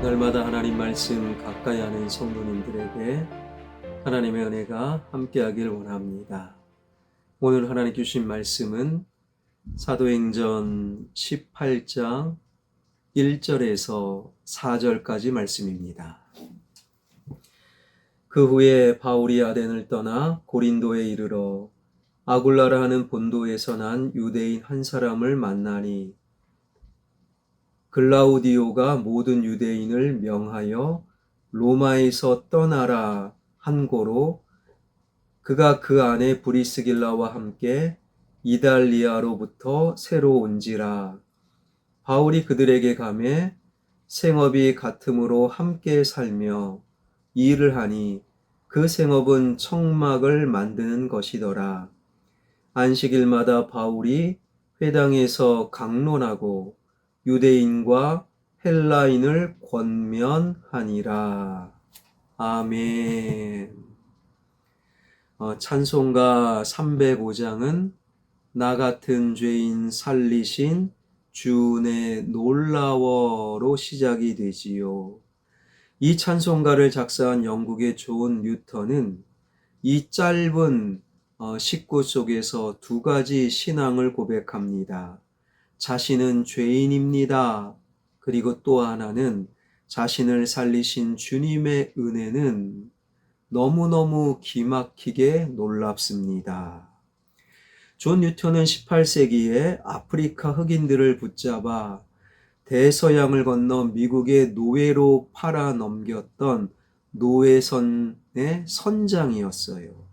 날마다 하나님 말씀 가까이 하는 성도님들에게 하나님의 은혜가 함께하길 원합니다. 오늘 하나님 주신 말씀은 사도행전 18장 1절에서 4절까지 말씀입니다. 그 후에 바울이 아덴을 떠나 고린도에 이르러 아굴라라 하는 본도에서 난 유대인 한 사람을 만나니 글라우디오가 모든 유대인을 명하여 로마에서 떠나라 한 고로 그가 그 안에 브리스길라와 함께 이달리아로부터 새로 온지라. 바울이 그들에게 가매 생업이 같음으로 함께 살며 일을 하니 그 생업은 청막을 만드는 것이더라. 안식일마다 바울이 회당에서 강론하고 유대인과 헬라인을 권면하니라. 아멘. 찬송가 305장은 나 같은 죄인 살리신 주의 놀라워로 시작이 되지요. 이 찬송가를 작사한 영국의 존 뉴턴은 이 짧은 식구 속에서 두 가지 신앙을 고백합니다. 자신은 죄인입니다. 그리고 또 하나는 자신을 살리신 주님의 은혜는 너무너무 기막히게 놀랍습니다. 존 뉴턴은 18세기에 아프리카 흑인들을 붙잡아 대서양을 건너 미국의 노예로 팔아 넘겼던 노예선의 선장이었어요.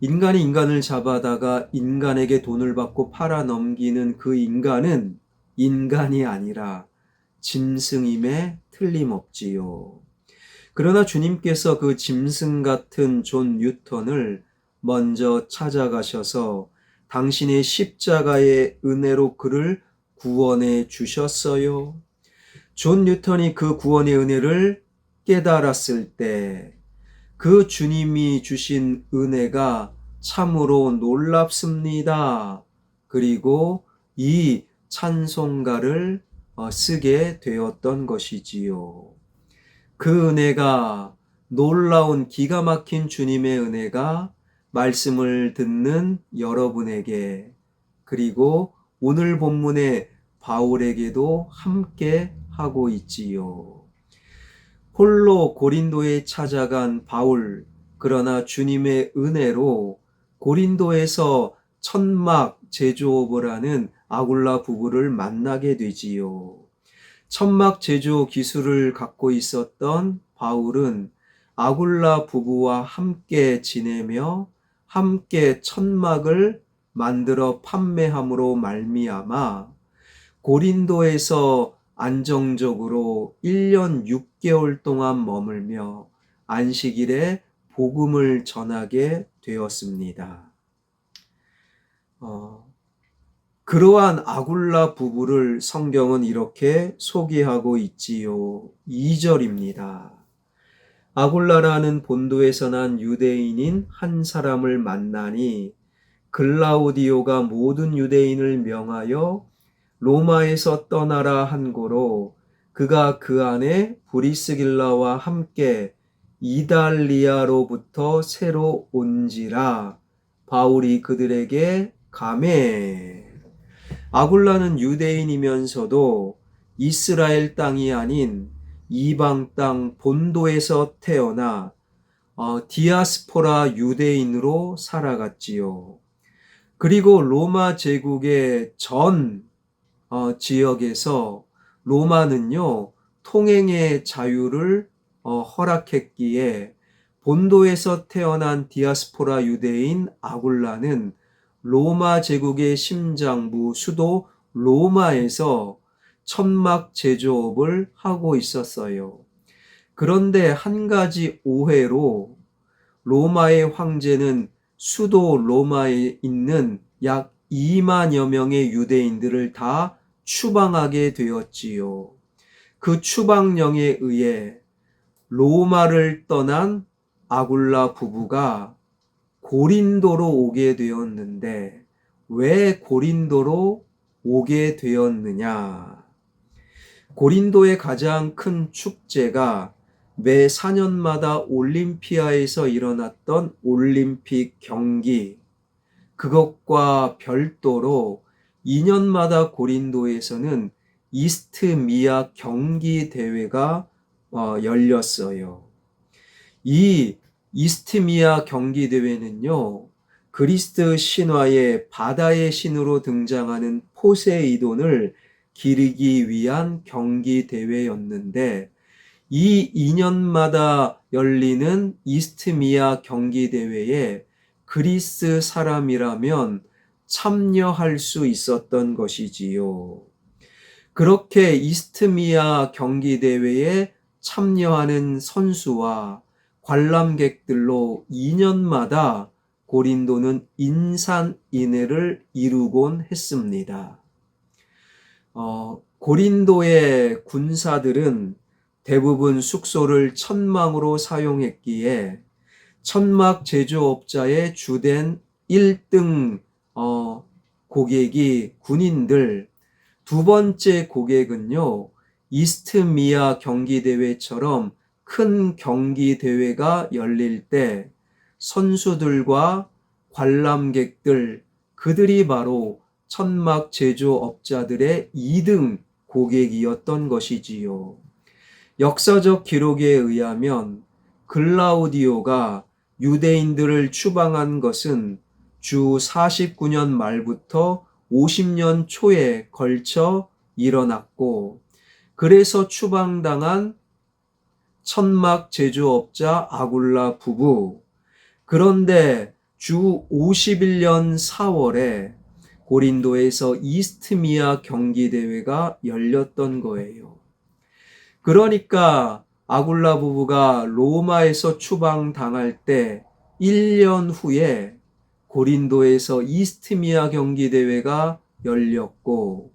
인간이 인간을 잡아다가 인간에게 돈을 받고 팔아 넘기는 그 인간은 인간이 아니라 짐승임에 틀림없지요. 그러나 주님께서 그 짐승 같은 존 뉴턴을 먼저 찾아가셔서 당신의 십자가의 은혜로 그를 구원해 주셨어요. 존 뉴턴이 그 구원의 은혜를 깨달았을 때 그 주님이 주신 은혜가 참으로 놀랍습니다. 그리고 이 찬송가를 쓰게 되었던 것이지요. 그 은혜가 놀라운 기가 막힌 주님의 은혜가 말씀을 듣는 여러분에게 그리고 오늘 본문의 바울에게도 함께 하고 있지요. 홀로 고린도에 찾아간 바울, 그러나 주님의 은혜로 고린도에서 천막 제조업을 하는 아굴라 부부를 만나게 되지요. 천막 제조 기술을 갖고 있었던 바울은 아굴라 부부와 함께 지내며 함께 천막을 만들어 판매함으로 말미암아 고린도에서 안정적으로 1년 6개월 동안 머물며 안식일에 복음을 전하게 되었습니다. 그러한 아굴라 부부를 성경은 이렇게 소개하고 있지요. 2절입니다. 아굴라라는 본도에서 난 유대인인 한 사람을 만나니 글라우디오가 모든 유대인을 명하여 로마에서 떠나라 한 고로 그가 그 안에 브리스길라와 함께 이달리아로부터 새로 온지라. 바울이 그들에게 가매. 아굴라는 유대인이면서도 이스라엘 땅이 아닌 이방 땅 본도에서 태어나 디아스포라 유대인으로 살아갔지요. 그리고 로마 제국의 전 지역에서 로마는요 통행의 자유를 허락했기에 본도에서 태어난 디아스포라 유대인 아굴라는 로마 제국의 심장부 수도 로마에서 천막 제조업을 하고 있었어요. 그런데 한 가지 오해로 로마의 황제는 수도 로마에 있는 약 2만여 명의 유대인들을 다 추방하게 되었지요. 그 추방령에 의해 로마를 떠난 아굴라 부부가 고린도로 오게 되었는데 왜 고린도로 오게 되었느냐? 고린도의 가장 큰 축제가 매 4년마다 올림피아에서 일어났던 올림픽 경기, 그것과 별도로 2년마다 고린도에서는 이스트미아 경기 대회가 열렸어요. 이 이스트미아 경기 대회는요, 그리스 신화의 바다의 신으로 등장하는 포세이돈을 기리기 위한 경기 대회였는데, 이 2년마다 열리는 이스트미아 경기 대회에 그리스 사람이라면 참여할 수 있었던 것이지요. 그렇게 이스트미아 경기 대회에 참여하는 선수와 관람객들로 2년마다 고린도는 인산인해를 이루곤 했습니다. 고린도의 군사들은 대부분 숙소를 천막으로 사용했기에 천막 제조업자의 주된 1등 고객이 군인들, 두 번째 고객은요, 이스트미아 경기대회처럼 큰 경기대회가 열릴 때 선수들과 관람객들, 그들이 바로 천막 제조업자들의 2등 고객이었던 것이지요. 역사적 기록에 의하면 글라우디오가 유대인들을 추방한 것은 주 49년 말부터 50년 초에 걸쳐 일어났고, 그래서 추방당한 천막 제조업자 아굴라 부부, 그런데 주 51년 4월에 고린도에서 이스트미아 경기대회가 열렸던 거예요. 그러니까 아굴라 부부가 로마에서 추방당할 때 1년 후에 고린도에서 이스트미아 경기대회가 열렸고,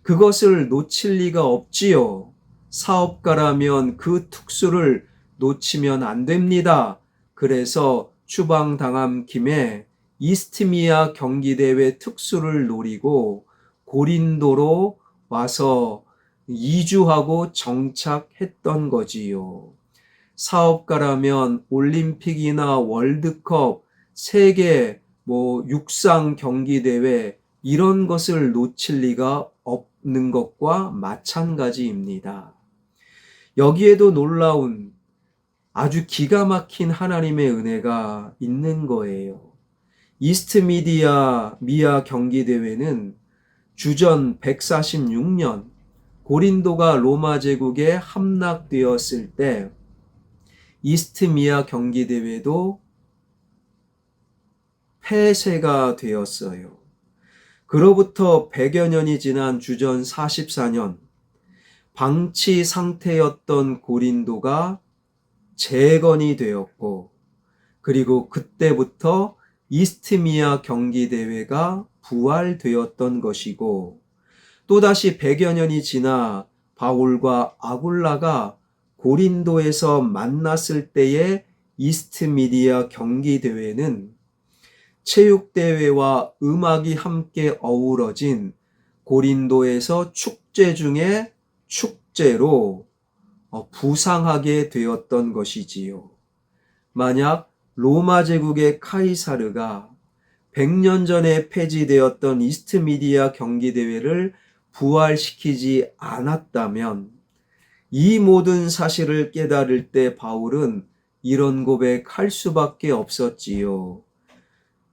그것을 놓칠 리가 없지요. 사업가라면 그 특수를 놓치면 안 됩니다. 그래서 추방당한 김에 이스트미아 경기대회 특수를 노리고 고린도로 와서 이주하고 정착했던 거지요. 사업가라면 올림픽이나 월드컵, 세계 육상 경기대회 이런 것을 놓칠 리가 없는 것과 마찬가지입니다. 여기에도 놀라운 아주 기가 막힌 하나님의 은혜가 있는 거예요. 이스트미아 경기대회는 주전 146년 고린도가 로마 제국에 함락되었을 때 이스트미아 경기대회도 폐쇄가 되었어요. 그로부터 100여 년이 지난 주전 44년 방치 상태였던 고린도가 재건이 되었고, 그리고 그때부터 이스트미아 경기대회가 부활되었던 것이고, 또다시 100여 년이 지나 바울과 아굴라가 고린도에서 만났을 때의 이스트미아 경기대회는 체육대회와 음악이 함께 어우러진 고린도에서 축제 중에 축제로 부상하게 되었던 것이지요. 만약 로마 제국의 카이사르가 100년 전에 폐지되었던 이스트미아 경기대회를 부활시키지 않았다면 이 모든 사실을 깨달을 때 바울은 이런 고백할 수밖에 없었지요.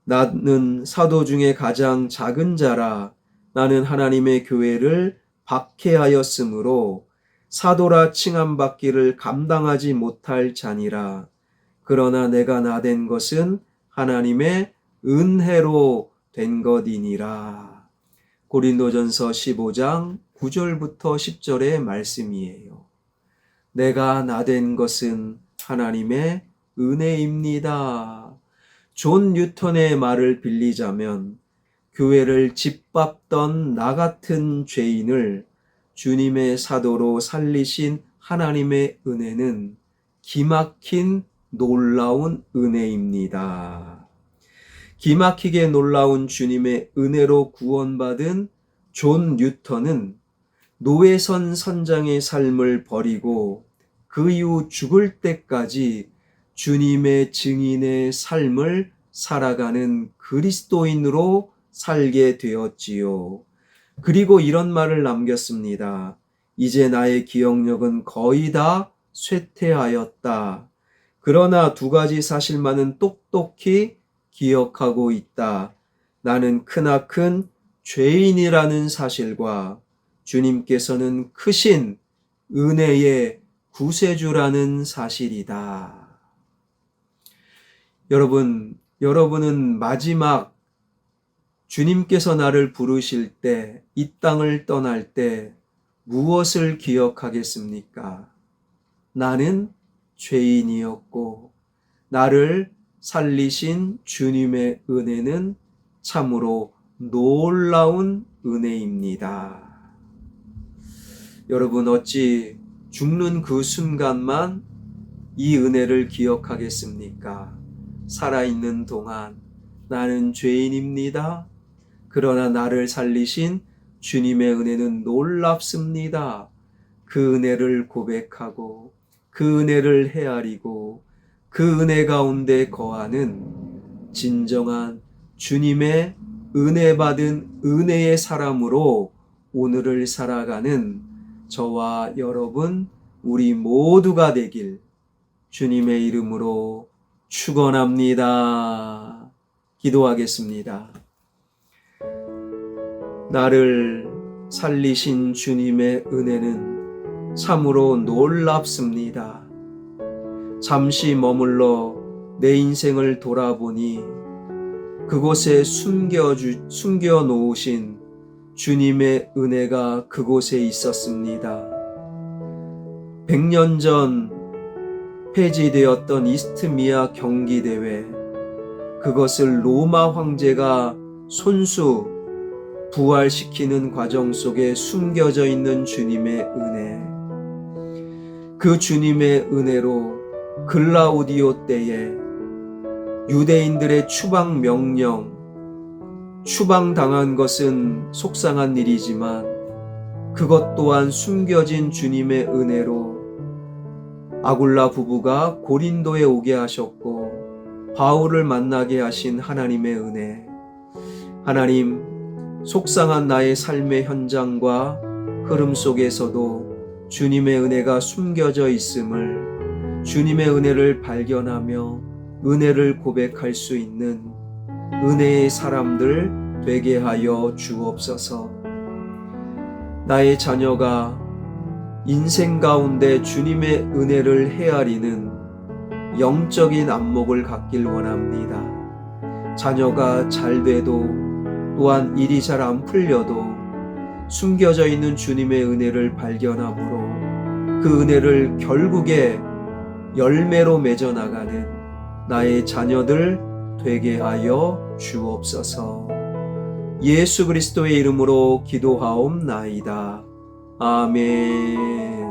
나는 사도 중에 가장 작은 자라. 나는 하나님의 교회를 박해하였으므로 사도라 칭함받기를 감당하지 못할 자니라. 그러나 내가 나된 것은 하나님의 은혜로 된 것이니라. 고린도전서 15장 9절부터 10절의 말씀이에요. 내가 나된 것은 하나님의 은혜입니다. 존 뉴턴의 말을 빌리자면 교회를 짓밟던 나 같은 죄인을 주님의 사도로 살리신 하나님의 은혜는 기막힌 놀라운 은혜입니다. 기막히게 놀라운 주님의 은혜로 구원받은 존 뉴턴은 노회선 선장의 삶을 버리고 그 이후 죽을 때까지 주님의 증인의 삶을 살아가는 그리스도인으로 살게 되었지요. 그리고 이런 말을 남겼습니다. 이제 나의 기억력은 거의 다 쇠퇴하였다. 그러나 두 가지 사실만은 똑똑히 기억하고 있다. 나는 크나큰 죄인이라는 사실과 주님께서는 크신 은혜의 구세주라는 사실이다. 여러분은 마지막 주님께서 나를 부르실 때, 이 땅을 떠날 때 무엇을 기억하겠습니까? 나는 죄인이었고 나를 살리신 주님의 은혜는 참으로 놀라운 은혜입니다. 여러분, 어찌 죽는 그 순간만 이 은혜를 기억하겠습니까? 살아있는 동안 나는 죄인입니다. 그러나 나를 살리신 주님의 은혜는 놀랍습니다. 그 은혜를 고백하고 그 은혜를 헤아리고 그 은혜 가운데 거하는 진정한 주님의 은혜 받은 은혜의 사람으로 오늘을 살아가는 저와 여러분, 우리 모두가 되길 주님의 이름으로 축원합니다. 기도하겠습니다. 나를 살리신 주님의 은혜는 참으로 놀랍습니다. 잠시 머물러 내 인생을 돌아보니 그곳에 숨겨 놓으신 주님의 은혜가 그곳에 있었습니다. 100년 전 폐지되었던 이스트미아 경기대회, 그것을 로마 황제가 손수 부활시키는 과정 속에 숨겨져 있는 주님의 은혜, 그 주님의 은혜로 글라우디오 때에 유대인들의 추방 명령, 추방당한 것은 속상한 일이지만 그것 또한 숨겨진 주님의 은혜로 아굴라 부부가 고린도에 오게 하셨고 바울을 만나게 하신 하나님의 은혜, 하나님, 속상한 나의 삶의 현장과 흐름 속에서도 주님의 은혜가 숨겨져 있음을, 주님의 은혜를 발견하며 은혜를 고백할 수 있는 은혜의 사람들 되게 하여 주옵소서. 나의 자녀가 인생 가운데 주님의 은혜를 헤아리는 영적인 안목을 갖길 원합니다. 자녀가 잘 돼도 또한 일이 잘 안 풀려도 숨겨져 있는 주님의 은혜를 발견함으로 그 은혜를 결국에 열매로 맺어 나가는 나의 자녀들 되게 하여 주옵소서. 예수 그리스도의 이름으로 기도하옵나이다. 아멘.